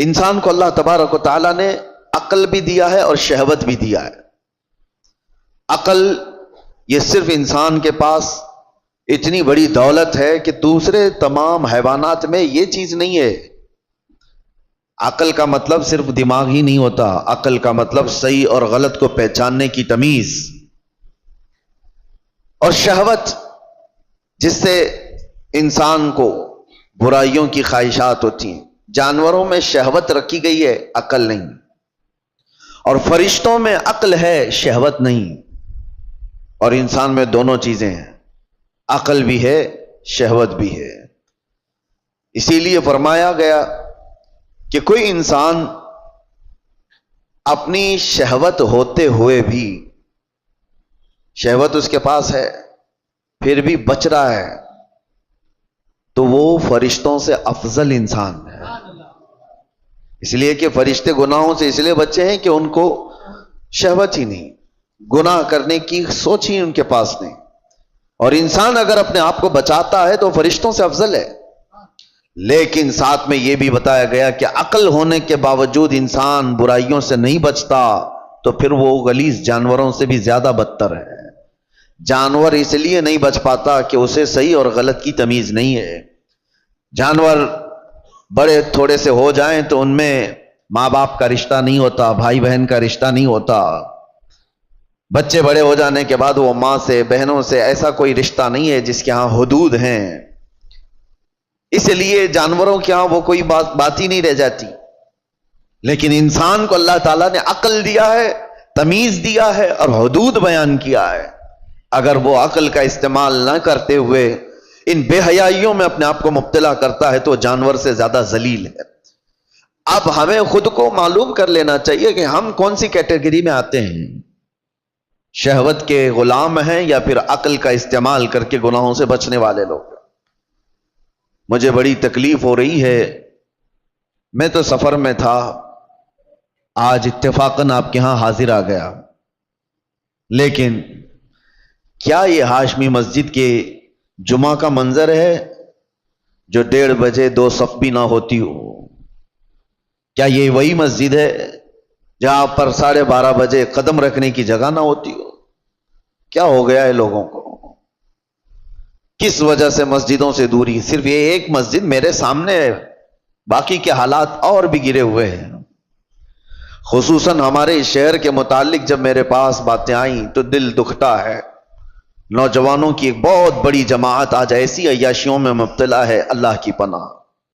انسان کو اللہ تبارک و تعالیٰ نے عقل بھی دیا ہے اور شہوت بھی دیا ہے۔ عقل یہ صرف انسان کے پاس اتنی بڑی دولت ہے کہ دوسرے تمام حیوانات میں یہ چیز نہیں ہے۔ عقل کا مطلب صرف دماغ ہی نہیں ہوتا، عقل کا مطلب صحیح اور غلط کو پہچاننے کی تمیز، اور شہوت جس سے انسان کو برائیوں کی خواہشات ہوتی ہیں۔ جانوروں میں شہوت رکھی گئی ہے، عقل نہیں، اور فرشتوں میں عقل ہے، شہوت نہیں، اور انسان میں دونوں چیزیں ہیں، عقل بھی ہے شہوت بھی ہے۔ اسی لیے فرمایا گیا کہ کوئی انسان اپنی شہوت ہوتے ہوئے بھی، شہوت اس کے پاس ہے پھر بھی بچ رہا ہے، تو وہ فرشتوں سے افضل انسان ہے۔ اس لیے کہ فرشتے گناہوں سے اس لیے بچے ہیں کہ ان کو شہوت ہی نہیں، گناہ کرنے کی سوچ ہی ان کے پاس نہیں، اور انسان اگر اپنے آپ کو بچاتا ہے تو فرشتوں سے افضل ہے۔ لیکن ساتھ میں یہ بھی بتایا گیا کہ عقل ہونے کے باوجود انسان برائیوں سے نہیں بچتا تو پھر وہ غلیظ جانوروں سے بھی زیادہ بدتر ہے۔ جانور اس لیے نہیں بچ پاتا کہ اسے صحیح اور غلط کی تمیز نہیں ہے۔ جانور بڑے تھوڑے سے ہو جائیں تو ان میں ماں باپ کا رشتہ نہیں ہوتا، بھائی بہن کا رشتہ نہیں ہوتا۔ بچے بڑے ہو جانے کے بعد وہ ماں سے، بہنوں سے ایسا کوئی رشتہ نہیں ہے جس کے ہاں حدود ہیں۔ اس لیے جانوروں کے ہاں وہ کوئی بات ہی نہیں رہ جاتی۔ لیکن انسان کو اللہ تعالیٰ نے عقل دیا ہے، تمیز دیا ہے اور حدود بیان کیا ہے۔ اگر وہ عقل کا استعمال نہ کرتے ہوئے ان بے حیائیوں میں اپنے آپ کو مبتلا کرتا ہے تو جانور سے زیادہ ذلیل ہے۔ اب ہمیں خود کو معلوم کر لینا چاہیے کہ ہم کون سی کیٹیگری میں آتے ہیں، شہوت کے غلام ہیں یا پھر عقل کا استعمال کر کے گناہوں سے بچنے والے لوگ۔ مجھے بڑی تکلیف ہو رہی ہے، میں تو سفر میں تھا، آج اتفاقاً آپ کے ہاں حاضر آ گیا، لیکن کیا یہ ہاشمی مسجد کے جمعہ کا منظر ہے جو 1:30 بجے 2 صف بھی نہ ہوتی ہو؟ کیا یہ وہی مسجد ہے جہاں پر 12:30 بجے قدم رکھنے کی جگہ نہ ہوتی ہو؟ کیا ہو گیا ہے لوگوں کو؟ کس وجہ سے مسجدوں سے دوری؟ صرف یہ ایک مسجد میرے سامنے ہے، باقی کے حالات اور بھی گرے ہوئے ہیں۔ خصوصاً ہمارے اس شہر کے متعلق جب میرے پاس باتیں آئیں تو دل دکھتا ہے۔ نوجوانوں کی ایک بہت بڑی جماعت آج ایسی عیاشیوں میں مبتلا ہے، اللہ کی پناہ۔